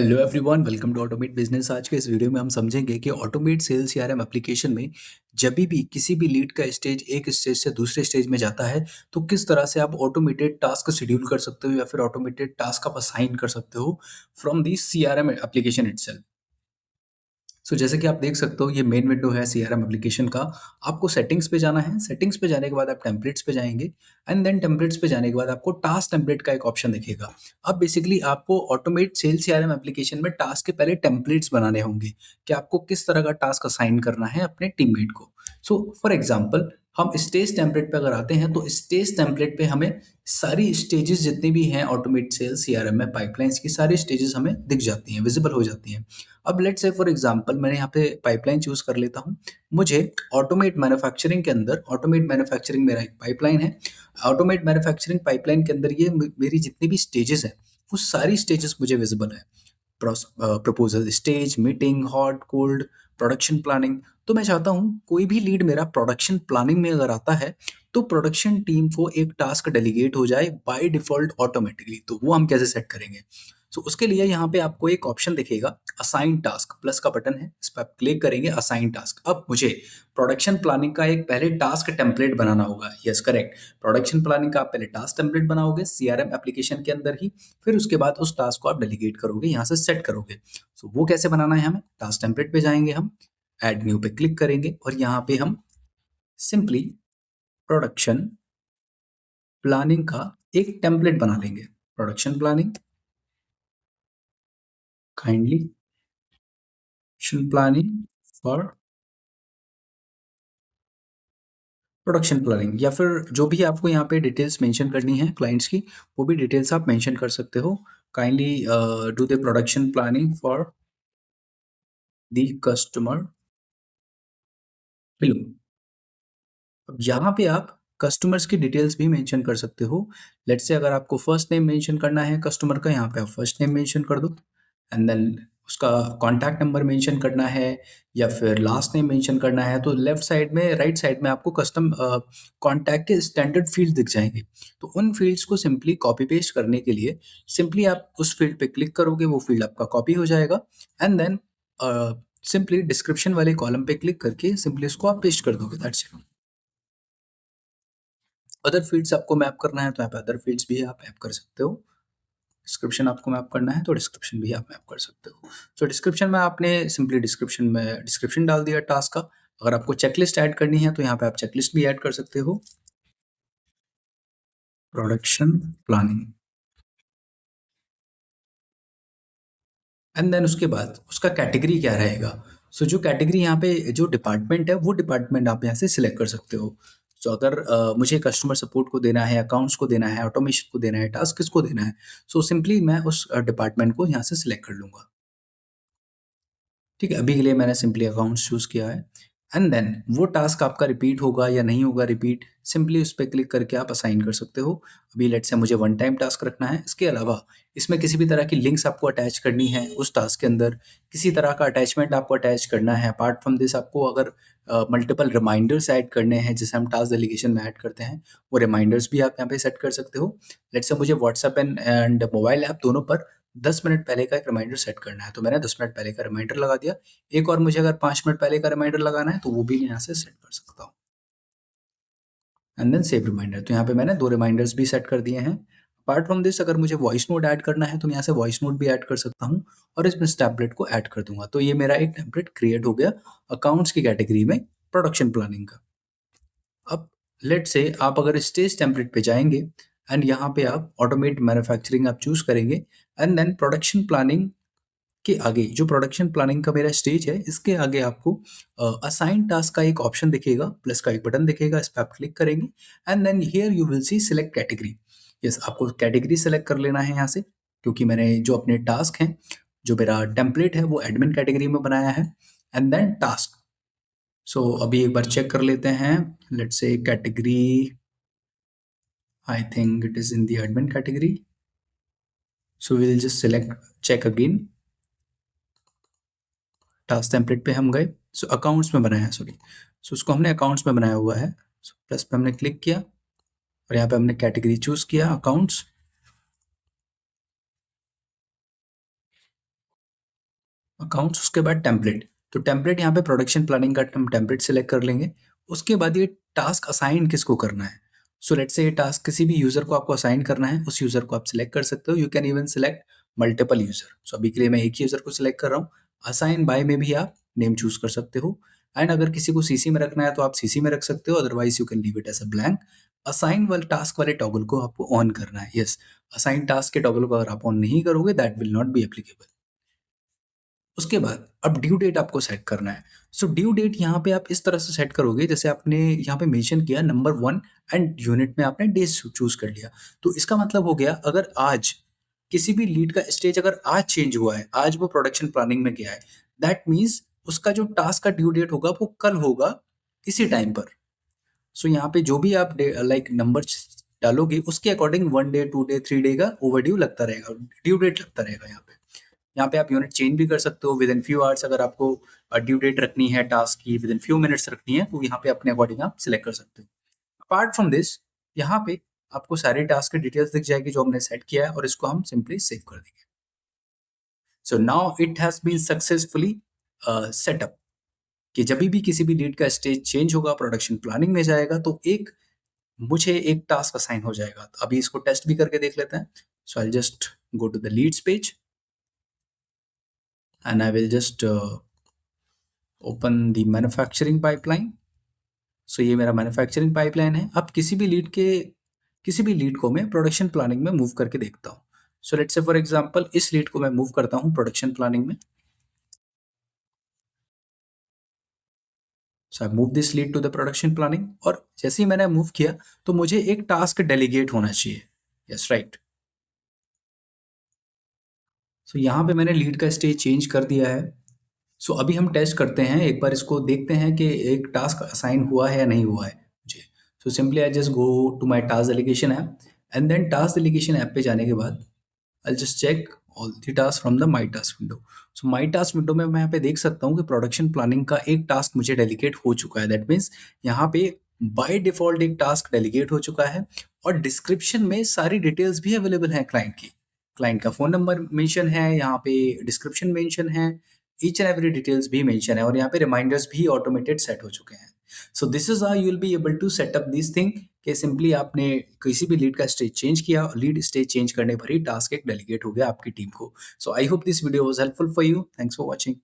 Hello everyone, welcome to automate business. आज के इस वीडियो में हम समझेंगे कि ऑटोमेट सेल्स सीआरएम एप्लीकेशन में जब भी किसी भी लीड का स्टेज एक स्टेज से दूसरे स्टेज में जाता है तो किस तरह से आप ऑटोमेटेड टास्क शेड्यूल कर सकते हो या फिर ऑटोमेटेड टास्क आप असाइन कर सकते हो from the CRM application itself. So जैसे कि आप देख सकते हो, ये मेन विंडो है सीआरएम एप्लीकेशन का। आपको सेटिंग्स पे जाना है। सेटिंग्स पे जाने के बाद आप टेम्पलेट्स पे जाएंगे एंड देन टेम्पलेट्स पे जाने के बाद आपको टास्क टेम्पलेट का एक ऑप्शन दिखेगा। अब बेसिकली आपको ऑटोमेट सेल्स सीआरएम एप्लीकेशन में टास्क के पहले टेम्पलेट्स बनाने होंगे कि आपको किस तरह का टास्क असाइन करना है अपने टीममेट को। सो फॉर एग्जाम्पल, हम स्टेज टेम्पलेट पे अगर आते हैं तो स्टेज टेम्पलेट पे हमें सारी स्टेजेस जितनी भी हैं ऑटोमेट सेल्स सीआरएम में पाइपलाइंस की सारी स्टेजेस हमें दिख जाती हैं, विजिबल हो जाती हैं। अब लेट्स से फॉर एग्जांपल मैंने यहाँ पे पाइपलाइन चूज़ कर लेता हूँ। मुझे ऑटोमेट मैन्युफैक्चरिंग के अंदर ऑटोमेट मैन्युफैक्चरिंग मेरा एक पाइपलाइन है। ऑटोमेट मैन्युफैक्चरिंग पाइपलाइन के अंदर ये मेरी जितनी भी स्टेजेस हैं वो सारी स्टेजेस मुझे विजिबल है। Proposal stage, meeting, hot, cold, production planning. तो मैं चाहता हूँ कोई भी लीड मेरा प्रोडक्शन प्लानिंग में अगर आता है तो प्रोडक्शन टीम को एक टास्क डेलीगेट हो जाए बाय डिफॉल्ट ऑटोमेटिकली। तो वो हम कैसे सेट करेंगे? सो उसके लिए यहाँ पे आपको एक ऑप्शन दिखेगा, असाइन टास्क, प्लस का बटन है, इस पर आप क्लिक करेंगे, असाइन टास्क। अब मुझे प्रोडक्शन प्लानिंग का एक पहले टास्क टेम्पलेट बनाना होगा। Yes, correct. प्रोडक्शन प्लानिंग का आप पहले टास्क टेम्पलेट बनाओगे सीआरएम एप्लीकेशन के अंदर ही, फिर उसके बाद उस टास्क को आप डेलीगेट करोगे, यहाँ से सेट करोगे। सो वो कैसे बनाना है? हमें टास्क टेम्पलेट पे जाएंगे, हम ऐड न्यू पे क्लिक करेंगे और यहाँ पे हम सिंपली प्रोडक्शन प्लानिंग का एक टेम्पलेट बना लेंगे। Production planning, kindly planning for production planning, या फिर जो भी आपको यहाँ पे डिटेल्स मेंशन करनी है क्लाइंट्स की, वो भी डिटेल्स आप मेंशन कर सकते हो। Kindly do the production planning for the customer below. अब यहाँ पे आप कस्टमर्स की डिटेल्स भी मेंशन कर सकते हो। लेट्स से अगर आपको फर्स्ट नेम मेंशन करना है कस्टमर का, यहाँ पे आप फर्स्ट नेम मेंशन कर दो एंड देन उसका कॉन्टैक्ट नंबर मेंशन करना है या फिर लास्ट नेम मेंशन करना है तो लेफ्ट साइड में, राइट साइड में आपको कस्टम कॉन्टैक्ट के स्टैंडर्ड फील्ड दिख जाएंगे। तो उन फील्ड्स को सिंपली कॉपी पेस्ट करने के लिए सिंपली आप उस फील्ड पे क्लिक करोगे, वो फील्ड आपका कॉपी हो जाएगा एंड देन सिंपली डिस्क्रिप्शन वाले कॉलम पे क्लिक करके सिंपली उसको आप पेस्ट कर दोगे, दैट्स इट। अदर फील्ड्स आपको मैप करना है तो यहाँ पे अदर फील्ड्स भी आप मैप कर सकते हो। डिस्क्रिप्शन आपको मैप करना है तो डिस्क्रिप्शन भी आप मैप कर सकते हो। सो डिस्क्रिप्शन में आपने सिंपली डिस्क्रिप्शन में डिस्क्रिप्शन डाल दिया टास्क का। अगर आपको चेकलिस्ट ऐड करनी है तो यहाँ पे आप चेकलिस्ट भी ऐड कर सकते हो। प्रोडक्शन प्लानिंग एंड देन उसके बाद उसका कैटेगरी क्या रहेगा? सो जो कैटेगरी यहाँ पे जो डिपार्टमेंट है वो डिपार्टमेंट आप यहाँ से सिलेक्ट कर सकते हो। सो अगर मुझे कस्टमर सपोर्ट को देना है, अकाउंट्स को देना है, ऑटोमेशन को देना है, टास्क किसको देना है, सो सिंपली मैं उस डिपार्टमेंट को यहाँ से सिलेक्ट कर लूँगा। ठीक है, अभी के लिए मैंने सिंपली अकाउंट्स चूज़ किया है एंड देन वो टास्क आपका रिपीट होगा या नहीं होगा रिपीट, सिंपली उस पे क्लिक करके आप असाइन कर सकते हो। अभी लेट्स से मुझे वन टाइम टास्क रखना है। इसके अलावा इसमें किसी भी तरह की लिंक्स आपको अटैच करनी है उस टास्क के अंदर, किसी तरह का अटैचमेंट आपको अटैच करना है। अपार्ट फ्रॉम दिस आपको अगर मल्टीपल रिमाइंडर्स ऐड करने हैं जैसे हम टास्क डेलीगेशन में ऐड करते हैं, वो रिमाइंडर्स भी आप यहाँ पे सेट कर सकते हो। लेट्स से मुझे व्हाट्सएप एंड मोबाइल ऐप दोनों पर 10 मिनट पहले का एक रिमाइंडर सेट करना है, तो मैंने 10 मिनट पहले का रिमाइंडर लगा दिया। एक और मुझे अगर 5 मिनट पहले का रिमाइंडर लगाना है तो वो भी मैं यहाँ से सेट कर सकता हूँ एंड देन सेव रिमाइंडर। तो यहाँ पे मैंने 2 रिमाइंडर्स भी सेट कर दिए हैं। अपार्ट फ्रॉम दिस अगर मुझे वॉइस नोट ऐड करना है तो मैं यहाँ से वॉइस नोट भी ऐड कर सकता हूँ और इसमें इस टेम्पलेट को ऐड कर दूंगा। तो ये मेरा एक टेम्पलेट क्रिएट हो गया अकाउंट्स की कैटेगरी में प्रोडक्शन प्लानिंग का। अब लेट से आप अगर स्टेज टेम्पलेट पे जाएंगे एंड यहाँ पे आप ऑटोमेट मैन्युफैक्चरिंग आप चूज करेंगे एंड देन प्रोडक्शन प्लानिंग के आगे जो प्रोडक्शन प्लानिंग का मेरा स्टेज है इसके आगे आपको असाइन टास्क का एक ऑप्शन दिखेगा, प्लस का एक बटन दिखेगा, इस पर आप क्लिक करेंगे and then here you will see select category. Yes, आपको कैटेगरी सेलेक्ट कर लेना है यहाँ से, क्योंकि मैंने जो अपने टास्क हैं, जो मेरा टेम्पलेट है वो एडमिन कैटेगरी में बनाया है एंड देन टास्क। सो अभी एक बार चेक कर लेते हैं। Let's say category, I think it is in the admin category, so we will just select, check again. Task template पे हम गए, सो अकाउंट्स में बनाया है, सॉरी। सो उसको हमने अकाउंट्स में बनाया हुआ है। सो प्लस पे हमने क्लिक किया और यहाँ पे हमने कैटेगरी चूज किया अकाउंट्स अकाउंट्स उसके बाद टेम्पलेट। तो टेम्पलेट यहाँ पे प्रोडक्शन प्लानिंग का हम टेम्पलेट सेलेक्ट कर लेंगे। उसके बाद ये टास्क असाइन किसको करना है। सो लेट्स से ये टास्क किसी भी यूजर को आपको असाइन करना है, उस यूजर को आप सिलेक्ट कर सकते हो। You can even select multiple user. So अभी के लिए मैं एक ही यूजर को सिलेक्ट कर रहा हूँ। असाइन बाय में भी आप नेम चूज कर सकते हो। एंड अगर किसी को सीसी में रखना है तो आप सीसी में रख सकते हो, otherwise you can leave it as a blank. Assign वाले टास्क वाले टॉगल को आपको ऑन करना है। यस, असाइन टास्क के टॉगल को अगर आप ऑन नहीं करोगे that will not be applicable. उसके बाद अब ड्यू डेट आपको सेट करना है। सो ड्यू डेट यहाँ पे आप इस तरह से सेट करोगे जैसे आपने यहाँ पे मेंशन किया नंबर 1 एंड यूनिट में आपने डेज चूज कर लिया। तो इसका मतलब हो गया अगर आज किसी भी लीड का स्टेज अगर आज चेंज हुआ है, आज वो प्रोडक्शन प्लानिंग में गया है, दैट मीन्स उसका जो टास्क का ड्यू डेट होगा वो कल होगा इसी टाइम पर। सो यहाँ पे जो भी आप लाइक नंबर डालोगे उसके अकॉर्डिंग 1 डे 2 डे 3 डे का ओवरड्यू लगता रहेगा, ड्यू डेट लगता रहेगा। यहाँ पे आप यूनिट चेंज भी कर सकते हो विद इन फ्यू आवर्स। अगर आपको ड्यू डेट रखनी है टास्क की विद इन फ्यू मिनट्स रखनी है तो यहाँ पे अपने अकॉर्डिंग आप सिलेक्ट कर सकते हो। अपार्ट फ्रॉम दिस यहाँ पे आपको सारे टास्क की डिटेल्स दिख जाएगी जो हमने सेट किया है और इसको हम सिंपली सेव कर देंगे। So now it has been successfully set up कि जब भी किसी भी लीड का स्टेज चेंज होगा प्रोडक्शन प्लानिंग में जाएगा तो मुझे एक टास्क असाइन हो जाएगा। तो अभी इसको टेस्ट भी करके देख लेते हैं। So I just go to the leads page and I will just open the manufacturing pipeline. So ये मेरा मैन्युफैक्चरिंग पाइपलाइन है। अब किसी भी लीड को मैं प्रोडक्शन प्लानिंग में मूव करके देखता हूँ। So let's say for example इस लीड को मैं मूव करता हूँ प्रोडक्शन प्लानिंग में। So I move this lead to the production planning और जैसे ही मैंने मूव किया तो मुझे एक टास्क डेलीगेट होना चाहिए। Yes right. सो यहाँ पे मैंने लीड का स्टेज चेंज कर दिया है। सो अभी हम टेस्ट करते हैं, एक बार इसको देखते हैं कि एक टास्क असाइन हुआ है या नहीं हुआ है मुझे। So simply I just go to my task delegation app and then task delegation app पे जाने के बाद I just check all the task from the my task window. So my task window में मैं यहाँ पे देख सकता हूँ कि प्रोडक्शन प्लानिंग का एक टास्क मुझे डेलीगेट हो चुका है। दैट मीन्स यहाँ पे बाय डिफॉल्ट एक टास्क डेलीगेट हो चुका है और डिस्क्रिप्शन में सारी डिटेल्स भी अवेलेबल हैं क्लाइंट की। क्लाइंट का फ़ोन नंबर मेंशन है, यहाँ पे डिस्क्रिप्शन मेंशन है, ईच एंड एवरी डिटेल्स भी मेंशन है और यहाँ पे रिमाइंडर्स भी ऑटोमेटेड सेट हो चुके हैं। So this is how you will be able to set up this thing कि सिंपली आपने किसी भी लीड का स्टेज चेंज किया और लीड स्टेज चेंज करने पर ही टास्क एक डेलीगेट हो गया आपकी टीम को। So I hope this video was helpful for you. Thanks for watching.